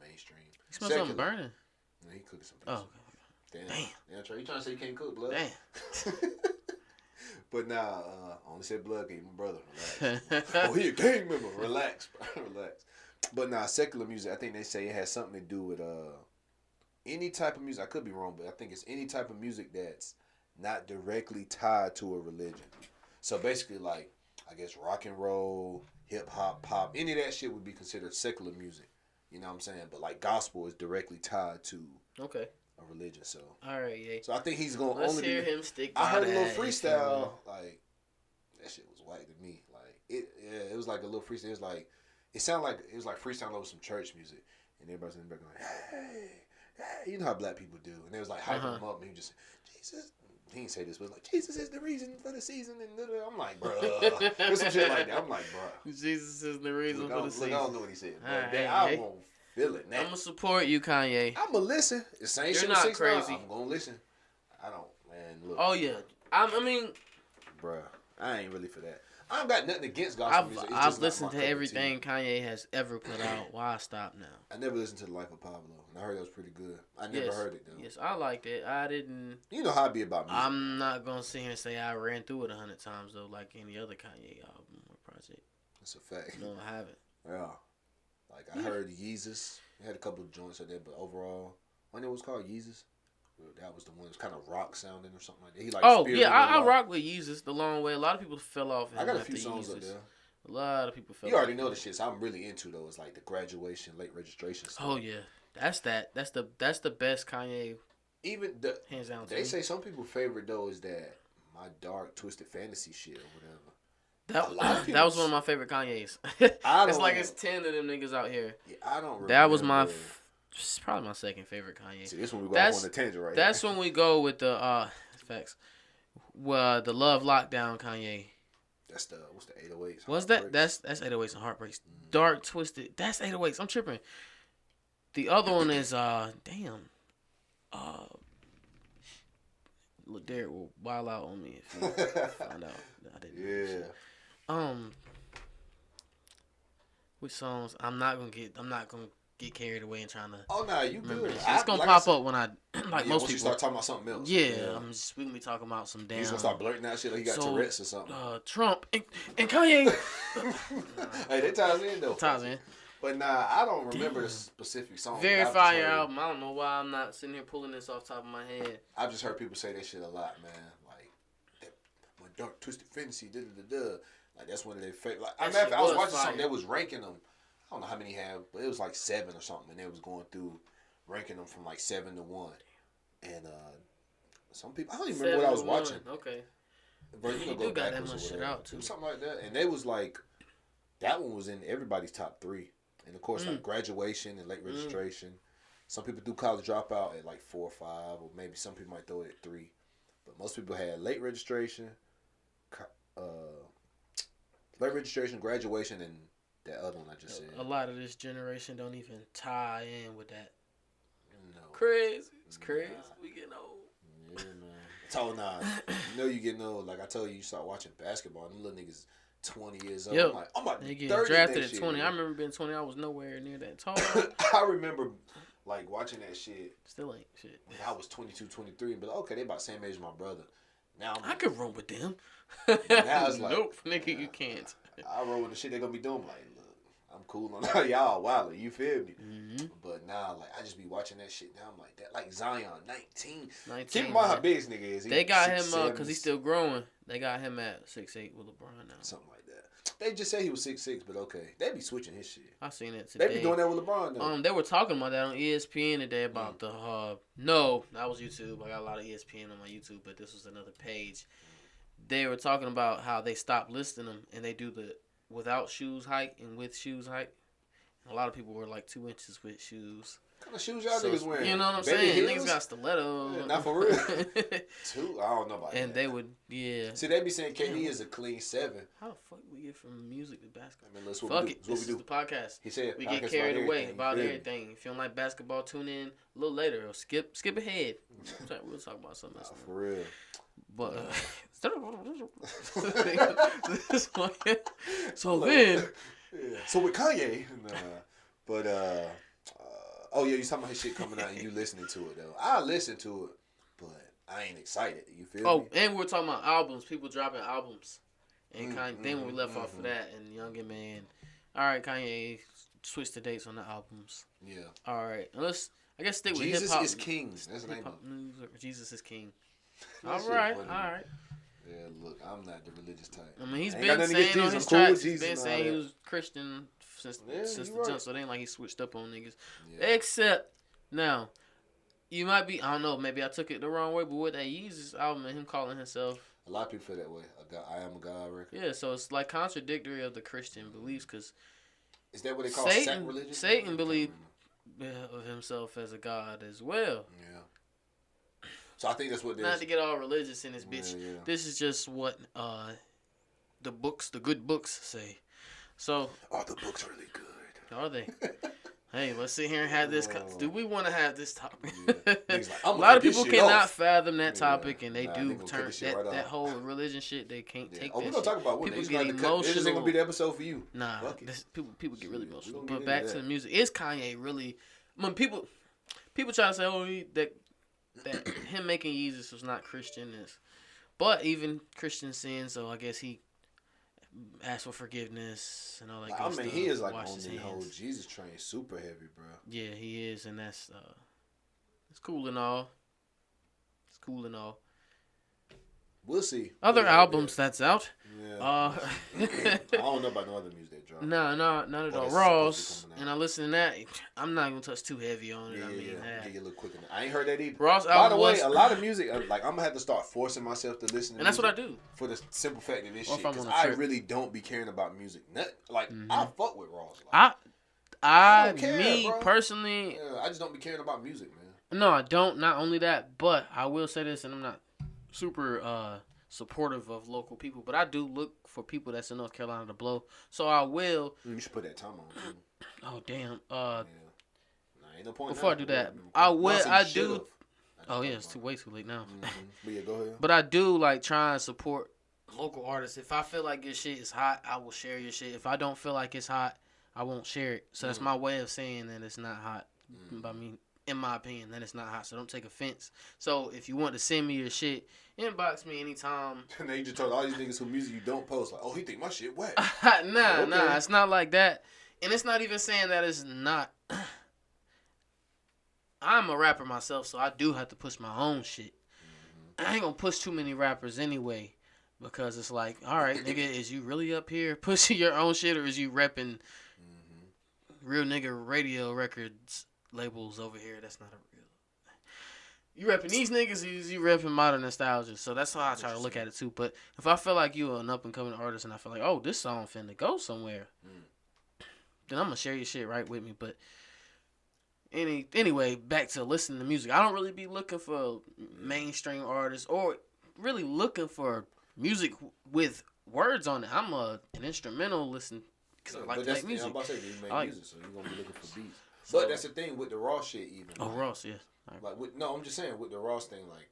Mainstream. You smell something burning. No, he cooking something. Oh, okay. Damn. Trey, you trying to say you can't cook blood? Damn. But nah, I only said blood game, my brother. Relax. Oh, he a gang member. Relax, bro. Relax. But nah, secular music, I think they say it has something to do with any type of music. I could be wrong, but I think it's any type of music that's not directly tied to a religion. So basically, like, I guess rock and roll, hip hop, pop, any of that shit would be considered secular music. You know what I'm saying? But like gospel is directly tied to a religion. So all right, yeah. So I think he's gonna Let's only hear him stick. By I heard that, a little freestyle, like that shit was whack to me. Like it was like a little freestyle. It was like it sounded like it was like freestyle over some church music, and everybody's in the back going, hey, you know how black people do, and it was like hyping him up, and he just Jesus. He didn't say this, but like Jesus is the reason for the season, and I'm like, bro, there's some shit like that. I'm like, bro, Jesus is the reason for the season. I don't know what he said, but right, I won't feel it. I'm gonna support you, Kanye. I'm gonna listen. The same shit. You're not crazy. I'm gonna listen. I don't, man. Look. Oh yeah, I mean, bro, I ain't really for that. I don't got nothing against gospel music. I've listened to everything Kanye has ever put out. Why stop now? I never listened to The Life of Pablo, and I heard that was pretty good. I never heard it though. Yes, I liked it. I didn't. You know how I be about music. I'm not gonna sit here and say I ran through it 100 times though, like any other Kanye album or project. That's a fact. No, I haven't. Yeah, like I heard Yeezus. He had a couple of joints out there, but overall, I know it was called Yeezus. That was the one that was kind of rock sounding or something like that. He like I rock with Yeezus the long way. A lot of people fell off. I got a few songs up there. A lot of people fell off. You already know the shit. So I'm really into those, like the graduation, late registration stuff. Oh yeah, that's the best Kanye. Even the hands down. They say some people's favorite though is that My Dark Twisted Fantasy shit or whatever. That was one of my favorite Kanye's. It's like it's 10 of them niggas out here. Yeah, I don't remember. That was it's probably my second favorite Kanye. See, this one we go off on the tangent right That's when we go with the facts. Well, the Love Lockdown Kanye. That's what's the 808s? What's that? That's 808s and Heartbreaks. Dark Twisted. That's 808s. I'm tripping. The other one is look, Derek will wild out on me if you find out that I didn't. Yeah. Which songs? I'm not gonna get carried away and trying to. Oh no, you good. It's gonna pop up when I most people. You start talking about something else. Yeah, we gonna be talking about some damn. He's gonna start blurting out shit like he got Tourette's or something. Trump and Kanye. Hey, they ties in though. Ties in. But nah, I don't remember the specific song. Very fire album. I don't know why I'm not sitting here pulling this off the top of my head. I've just heard people say that shit a lot, man. Like that, My Dark Twisted Fantasy, Like that's one of their favorite. Like I was watching something that was ranking them. I don't know how many have, but it was like 7 or something, and they was going through ranking them from like 7 to 1. And some people, I don't even remember what I was watching. Okay. But you do got that much shit out too. Something like that, and they was like, that one was in everybody's top 3, and of course like graduation and late registration. Some people do college dropout at like 4 or 5, or maybe some people might throw it at 3, but most people had late registration, graduation, and that other one I just said. A lot of this generation don't even tie in with that. No. Crazy. It's crazy. We getting old. Yeah, man. So nah, you know you getting old. Like I told you start watching basketball. Them little niggas 20 years old. Yep. I'm like, I'm about to they be get 30 drafted next at 20. year, I remember being 20. I was nowhere near that tall. I remember like watching that shit. Still ain't shit. When I was 22, 23. But okay, they about the same age as my brother. Now I could roll with them. Now it's like, nope, nigga, you can't. I roll with the shit they gonna be doing. Like, look, I'm cool on how y'all wildin', you feel me? Mm-hmm. But now, like, I just be watching that shit now. I'm like, that, like Zion, 19. Keep in mind how big this nigga is. They got him, because he's still growing. They got him at 6'8" with LeBron now. Something like that. They just say he was 6'6", but okay. They be switching his shit. I seen it today. They be doing that with LeBron, though. They were talking about that on ESPN today about the, no, that was YouTube. I got a lot of ESPN on my YouTube, but this was another page. They were talking about how they stopped listing them, and they do without shoes height and with shoes height. A lot of people wear like 2 inches with shoes. What kind of shoes y'all niggas wearing? You know what I'm Baby saying? heels? Niggas got stilettos. Yeah, not for real. 2? I don't know about that. And they would, yeah. See, they be saying KD is a clean 7. How the fuck we get from music to basketball? I mean, that's what fuck we do. it. This is the podcast. He said we get carried away about everything. If you don't like basketball, tune in a little later or skip ahead. We'll talk about something else. For real. But so then, so with Kanye, oh yeah, you talking about his shit coming out and you listening to it though. I listen to it, but I ain't excited. You feel me? Oh, and we're talking about albums. People dropping albums, and Kanye. Then when we left off of that, and Young and Man. All right, Kanye switched the dates on the albums. Yeah. All right, let's. I guess stick with Jesus hip-hop. is King. That's the name of it. Jesus is King. All right. Yeah, look, I'm not the religious type. I mean, he's been saying on his tracks, he's been saying he was Christian since the jump, so it ain't like he switched up on niggas. Yeah. Except, now, you might be, I don't know, maybe I took it the wrong way, but with that Yeezus album and him calling himself. A lot of people feel that way. I Am a God record. Yeah, so it's like contradictory of the Christian beliefs, because. Is that what they call sacrilegious? Satan believed of himself as a God as well. Yeah. So I think that's what. Not to get all religious in this bitch. Yeah. This is just what the good books say. So. Are the books really good? Are they? Hey, let's sit here and have this. Do we want to have this topic? Yeah. Like, a lot of people cannot fathom that topic, and they do turn that whole religion shit. They can't take that. We're gonna talk about what people get emotional. This ain't gonna be the episode for you. Nah, people get really emotional. But back to the music. Is Kanye really? When people try to say, oh, that him making Yeezus was not Christian, but even Christian sin. So I guess he asked for forgiveness and all that. Good stuff. He is like on the whole Jesus train, super heavy, bro. Yeah, he is, and that's it's cool and all. It's cool and all. We'll see. Other albums that's out. Yeah. I don't know about no other music that dropped. No, none at all. Ross, and I listen to that. I'm not gonna touch too heavy on it. Get you a little quicker. I ain't heard that either. Ross by the way, a lot of music, like I'm gonna have to start forcing myself to listen to. And that's what I do. For the simple fact that this shit, because I really don't be caring about music. Like I fuck with Ross. Like, I don't care, bro. Personally, yeah, I just don't be caring about music, man. No, I don't. Not only that, but I will say this, and I'm not super supportive of local people, but I do look for people that's in North Carolina to blow. So I will. You should put that time on too. Oh damn. Ain't no point before I do that, I will. I do. Oh yeah, it's way too late now. But yeah, go ahead. But I do like try and support local artists. If I feel like your shit is hot, I will share your shit. If I don't feel like it's hot, I won't share it. So that's my way of saying that it's not hot. I mean, in my opinion, that it's not hot. So don't take offense. So if you want to send me your shit, inbox me anytime. And then you just told all these niggas who music you don't post, like, oh, he think my shit whack. Nah, it's not like that. And it's not even saying that it's not. I'm a rapper myself, so I do have to push my own shit. I ain't gonna push too many rappers anyway, because it's like, all right, nigga, is you really up here pushing your own shit, or is you repping real nigga radio records labels over here? That's not a real. You repping these niggas, or is you repping modern nostalgia? So that's how I try to look at it too. But if I feel like you are an up and coming artist, and I feel like, oh, this song finna go somewhere, then I'm gonna share your shit right with me. But anyway, back to listening to music. I don't really be looking for mainstream artists or really looking for music with words on it. I'm an instrumental listen because I like to make music. I'm about to say you make music, so you're gonna be looking for beats. So, but that's the thing with the Ross shit, even. Oh, like, Ross, yeah. Right. Like I'm just saying with the Ross thing, like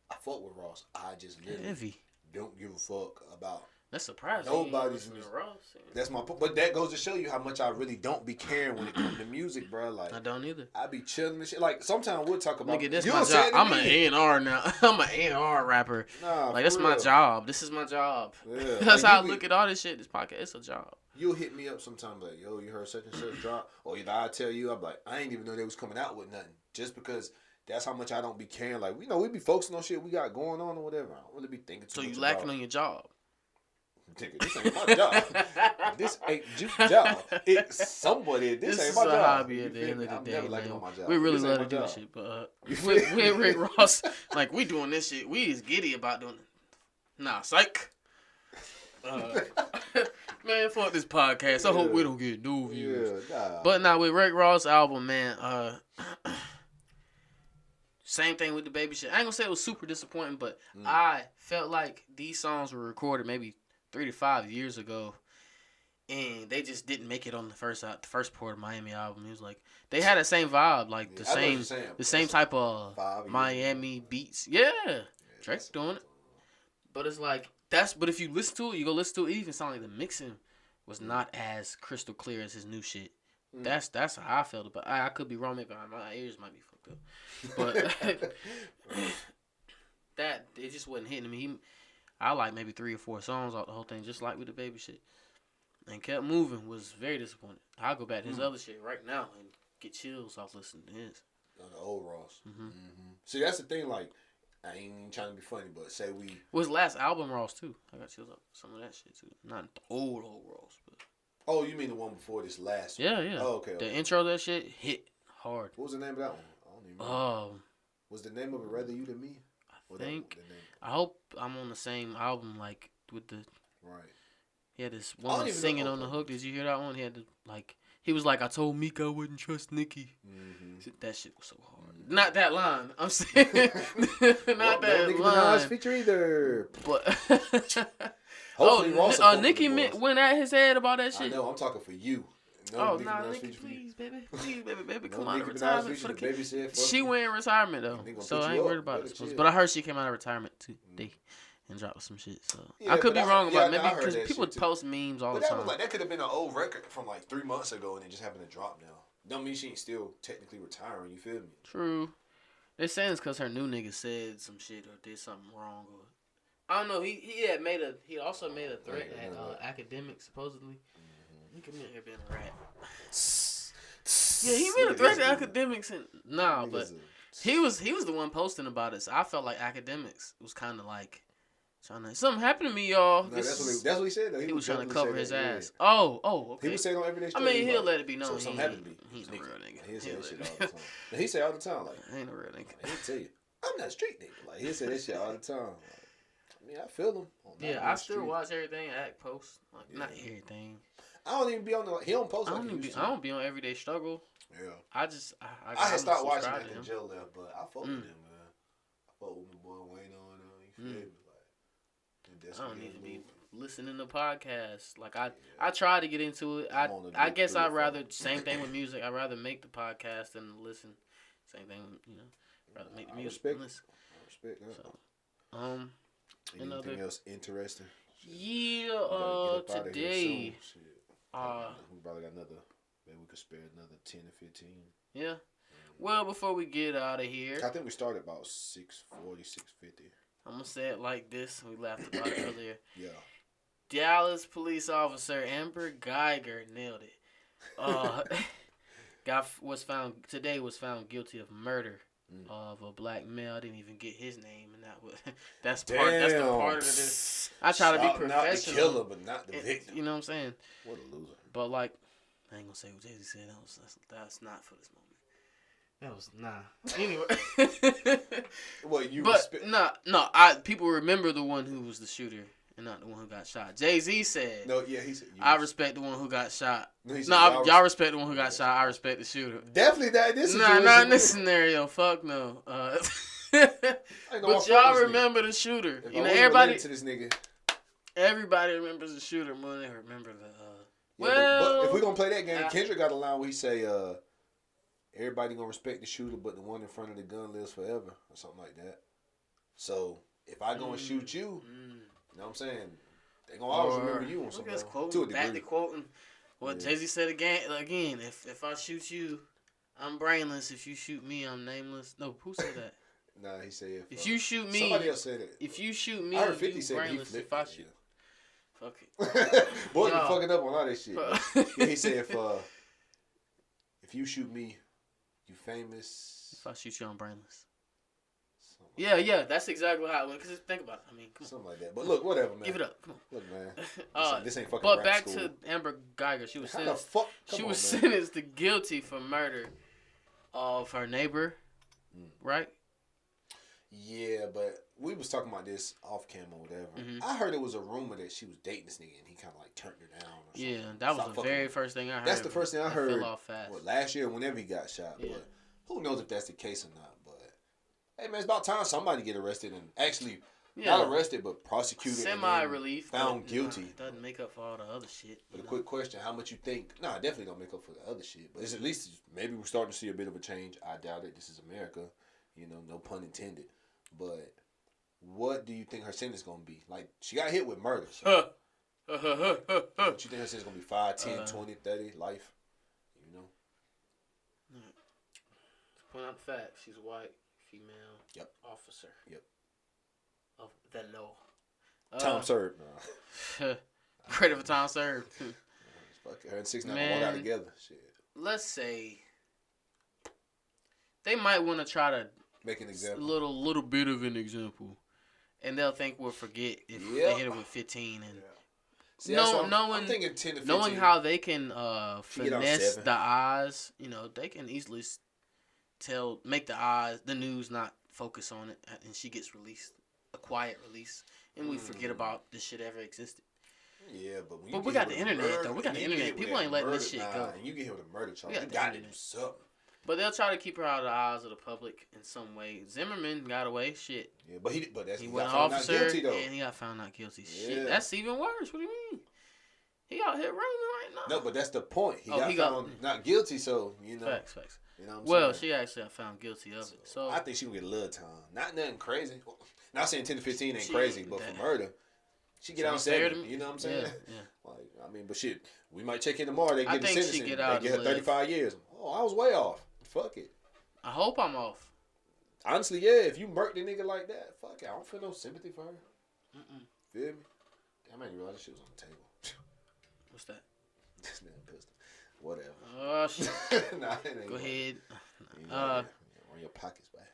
I fuck with Ross. I just literally don't give a fuck about. That's surprising. Nobody's music. That's my point. But that goes to show you how much I really don't be caring when it comes to music, bro. Like I don't either. I be chilling and shit. Like sometimes we'll talk about. Nigga, that's my job. I'm an A&R now. I'm an A&R rapper. Nah, like that's my job. This is my job. Yeah. That's how I look at all this shit. This podcast, it's a job. You'll hit me up sometimes like, yo, you heard such and such drop, or either I tell you, I'm like, I ain't even know they was coming out with nothing, just because. That's how much I don't be caring. Like, we be focusing on shit we got going on or whatever. I don't really be thinking too much about it. So you lacking on your job? Nigga, this ain't my job. This ain't your job. It's somebody. This ain't my job. This is a hobby at the end of the day, man. We really love to do this shit, but we Rick Ross, like, we doing this shit. We is giddy about doing it. Nah, psych. Man, fuck this podcast. I hope we don't get no views. Yeah, nah. But now with Rick Ross' album, man, same thing with the baby shit. I ain't gonna say it was super disappointing, but I felt like these songs were recorded maybe 3 to 5 years ago, and they just didn't make it on the first part of Miami album. It was like they had the same vibe, like the same type of Miami beats. Yeah, Drake's doing it, but it's like but if you listen to it, you go listen to it. It even sound like the mixing was not as crystal clear as his new shit. That's how I felt about it. I could be wrong, maybe my ears might be fucked up. But that it just wasn't hitting me. I like maybe 3 or 4 songs off the whole thing, just like with the baby shit. And Kept Moving was very disappointing. I'll go back to his other shit right now and get chills off listening to his. The old Ross. See, that's the thing, like, I ain't even trying to be funny, but say we... Was last album Ross, too. I got chills off some of that shit, too. Not the old Ross, but... Oh, you mean the one before this last one? Yeah. Oh, okay. The intro of that shit hit hard. What was the name of that one? I don't even remember. Was the name of it Rather You Than Me? I hope I'm on the same album, like, with the... Right. He had this woman singing on the hook. Did you hear that one? He had to, like... He was like, I told Meek I wouldn't trust Nicki. That shit was so hard. Not that line. I'm saying. Not that Nicki line. Minaj feature either. But... Ross Nicki went at his head about that shit. I know. I'm talking for you. Nicki, please, baby. Please, baby. Come out of retirement. For the baby said, she went in retirement, though. So I ain't worried about it. But I heard she came out of retirement, today. And dropped some shit, so I could be wrong about it. Maybe because people post memes all the time. That could have been an old record from like 3 months ago, and it just happened to drop now. Don't mean she ain't still technically retiring. You feel me? True. They're saying it's because her new nigga said some shit or did something wrong, or I don't know. He also made a threat at academics supposedly. He come in here being a rat. Yeah, he made a threat to academics and but he was the one posting about it. So I felt like academics was kind of like. Something happened to me, y'all. No, that's what he said, though. He was trying to cover his ass. Yeah. Oh, okay. He was saying on Everyday Story. I mean, he'll let it be known. So something happened to me. He's a real nigga. He'll say that shit all the time. He say all the time, like, I ain't a real nigga. He'll tell you, I'm not a street nigga. Like, he'll say that shit all the time. Like, I mean, I feel him. Yeah, I still watch everything Act post. Like, not everything. I don't even be on the, he don't post like he used to. I don't be on Everyday Struggle. Yeah. I had stopped watching after Jill left, but I fuck with him, man. I fuck with my boy Wayne on him. You feel me? I don't need to be listening to podcasts. Like I try to get into it. I guess I'd rather same thing with music. I'd rather make the podcast than listen. Same thing, rather make the music than listen. I respect that. So, anything else interesting? Yeah, today. We probably got another. Maybe we could spare another 10 or 15. Yeah. Well, before we get out of here, I think we started about 6:40, 6:50. I'm going to say it like this. We laughed about it earlier. Yeah. Dallas police officer Amber Geiger nailed it. Was found guilty of murder of a black male. I didn't even get his name, and that's the part of this. I try to be professional. Not the killer, but not the victim. You know what I'm saying? What a loser. But like, I ain't gonna say what Jay-Z said. That's not for this moment. That was Anyway. What you? People remember the one who was the shooter and not the one who got shot. Jay-Z said. No, yeah, he said. I respect the one who got shot. Y'all respect the one who got shot. I respect the shooter. Definitely that. Not in this scenario. Fuck no. But y'all remember the shooter. Everybody to this nigga. Everybody remembers the shooter more than they remember the. But if we gonna play that game, Kendrick got a line where he say, everybody gonna respect the shooter, but the one in front of the gun lives forever, or something like that. So if I go and shoot you, you know what I'm saying? They gonna always remember you on something. Back to quoting what Jay-Z said again. If I shoot you, I'm brainless. If you shoot me, I'm nameless. No, who said that? Nah, he said if you shoot me, somebody else said it. If you shoot me, I heard 50 you said brainless. He if I shoot, fuck it. Boy, you fucking up on all this shit. Yeah, he said if you shoot me, you famous. If I shoot you, I'm brainless. Yeah, that's exactly how it went. Because think about it. I mean, come something like that. But look, whatever, man. Give it up. Come on. Look, man. This ain't fucking But rap back school. to Amber Geiger. She was sentenced. Sentenced to guilty for murder of her neighbor, right? Yeah, but we was talking about this off cam or whatever. Mm-hmm. I heard it was a rumor that she was dating this nigga and he kind of like turned her down. Or something. Yeah, that was the very first thing I heard. That's the first thing I heard. Fell off fast. Last year, whenever he got shot. Yeah. But who knows if that's the case or not? But hey, man, it's about time somebody get arrested and actually not arrested, but prosecuted. Semi-relief. Found guilty. Doesn't make up for all the other shit. But a quick question: how much you think? Nah, definitely don't make up for the other shit. But it's at least maybe we're starting to see a bit of a change. I doubt it. This is America, no pun intended. But what do you think her sentence is gonna be? Like, she got hit with murder. So. What you think her sentence is gonna be? 5, 10, 20, 30, life? To point out the fact, she's a white female officer. Yep. Of the law. Time served. Credit for time served. Her and 6 9 walk out together. Shit. Let's say they might want to try to make an example. Little bit of an example, and they'll think we'll forget if they hit it with 15 and. See, I'm thinking 10 to 15. Knowing how they can finesse the eyes, they can easily make the news not focus on it, and she gets released, a quiet release, and we forget about this shit ever existed. Yeah, but we got the internet, though. We got the internet. People ain't letting this shit go. And you get hit with a murder charge. You got to do something. But they'll try to keep her out of the eyes of the public in some way. Zimmerman got away. Shit. Yeah, but he went got found not guilty, though. And he got found not guilty. Yeah. Shit, that's even worse. What do you mean? He out here running right now. No, but that's the point. He got found not guilty, so, Facts. You know what I'm saying? She she actually got found guilty of it. So I think she will get a little time. Not nothing crazy. Not saying 10 to 15 ain't crazy, but for murder, she get out 7. You know what I'm saying? Yeah. But shit, we might check in tomorrow. They get the sentence. They get her 35 years. Oh, I was way off. Fuck it. I hope I'm off. Honestly, yeah. If you murk the nigga like that, fuck it. I don't feel no sympathy for her. Feel me? Damn, I didn't realize shit was on the table. What's that? This man pistol. Whatever. Oh shit. Nah, it ain't. Go ahead. Run your pockets, back.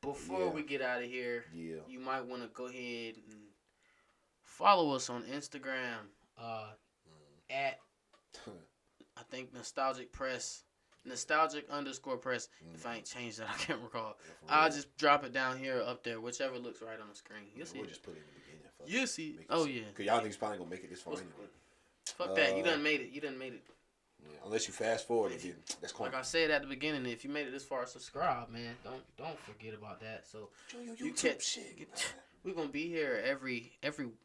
Before we get out of here, you might want to go ahead and follow us on Instagram. At I think Nostalgic Press. Nostalgic_press. If I ain't changed that, I can't recall. I'll just drop it down here, up there, whichever looks right on the screen. You'll see. We'll just put it in the beginning. You'll see. Oh yeah. Cause y'all niggas probably gonna make it this far anyway. Fuck that. You done made it. Yeah, unless you fast forward again. That's cool. Like I said at the beginning, if you made it this far, subscribe, man. Don't forget about that. So you catch shit. We're gonna be here every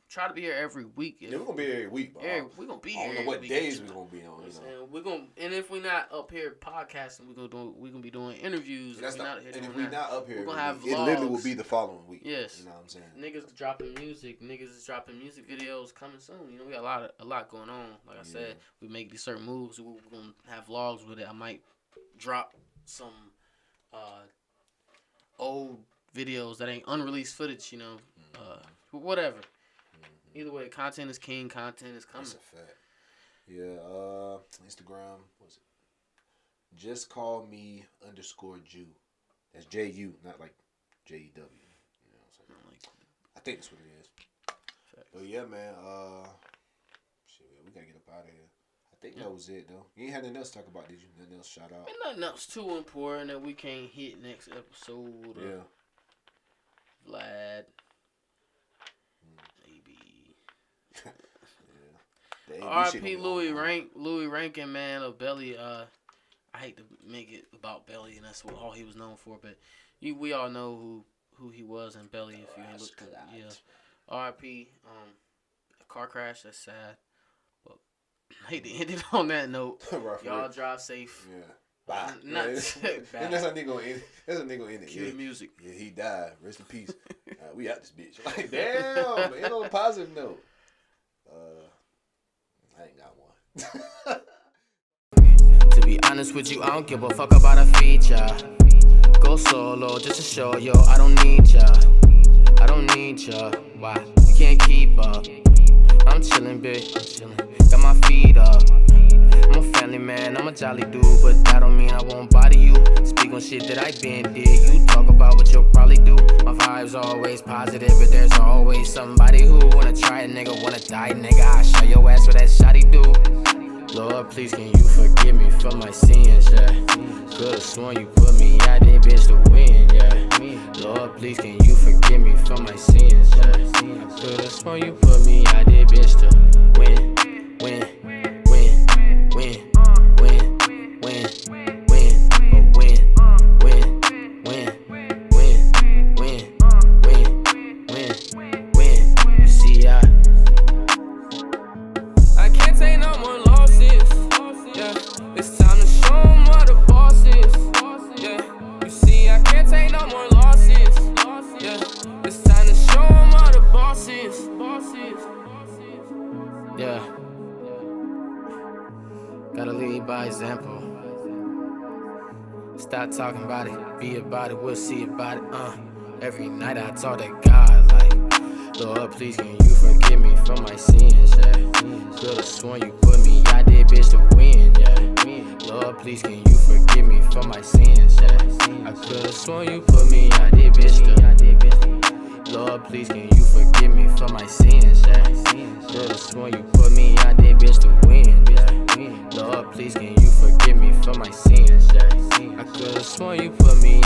try to be here every week. Yeah, we're gonna be here every week. We're gonna be here. I don't know what days we're gonna be on. We're gonna, and if we're not up here podcasting, we're gonna be doing interviews. If we're not up here, we're gonna have vlogs. It literally will be the following week. Yes, you know what I'm saying. Niggas dropping music. Niggas is dropping music videos coming soon. We got a lot going on. Like I said, we make these certain moves. We're gonna have vlogs with it. I might drop some old videos that ain't unreleased footage, whatever. Either way, content is king. Content is coming. That's a fact. Yeah. Instagram. What's it? Just call me _Jew. That's JU, not like JEW. You know what I'm saying? I think that's what it is. Fact. But yeah, man. Shit, we gotta get up out of here. I think that was it though. You ain't had nothing else to talk about, did you? Nothing else shout out? Ain't nothing else too important that we can't hit next episode. Vlad. Maybe. R.I.P. Louis Rankin, man, of Belly. I hate to make it about Belly, and that's all he was known for. But we all know who he was in Belly. If you ain't looked at it, R.I.P. A car crash. That's sad. But I hate to end it on that note. Y'all drive safe. Yeah. Bye. That's a nigga in it. Cue the music. Yeah, he died. Rest in peace. We out this bitch. Like, damn. End on a positive note. I ain't got one. To be honest with you, I don't give a fuck about a feature. Go solo just to show yo I don't need ya. Why? You can't keep up. I'm chillin', bitch. Got my feet up. I'm a family man, I'm a jolly dude, but that don't mean I won't body you. Speak on shit that I been did. You talk about what you'll probably do. My vibe's always positive, but there's always somebody who wanna try it, nigga, wanna die, nigga. I'll show your ass what that shotty do. Lord, please can you forgive me for my sins, yeah. Could've sworn you put me out there, bitch, to win, yeah. Lord, please can you forgive me for my sins, yeah. I could've sworn you put me out there, bitch, to win, win, win, win, win, win, win, but win, win, win, win, win, win, win, win. You see, I can't take no more losses, yeah. It's time to show 'em what the boss is, yeah. You see, I can't take no more losses, yeah. It's time to show 'em what the boss is, yeah. Gotta lead by example. Stop talking about it, be about it, we'll see about it, Every night I talk to God like, Lord, please can you forgive me for my sins, yeah. Could've sworn you put me out there, bitch, to win, yeah. Lord, please can you forgive me for my sins, yeah. I could've sworn you put me out there, bitch, to Lord, please can you forgive me for my sins, yeah. Could've sworn you put me out there, bitch, to win, yeah. Lord, please can you forgive me for my sins, yeah. I could've sworn you put me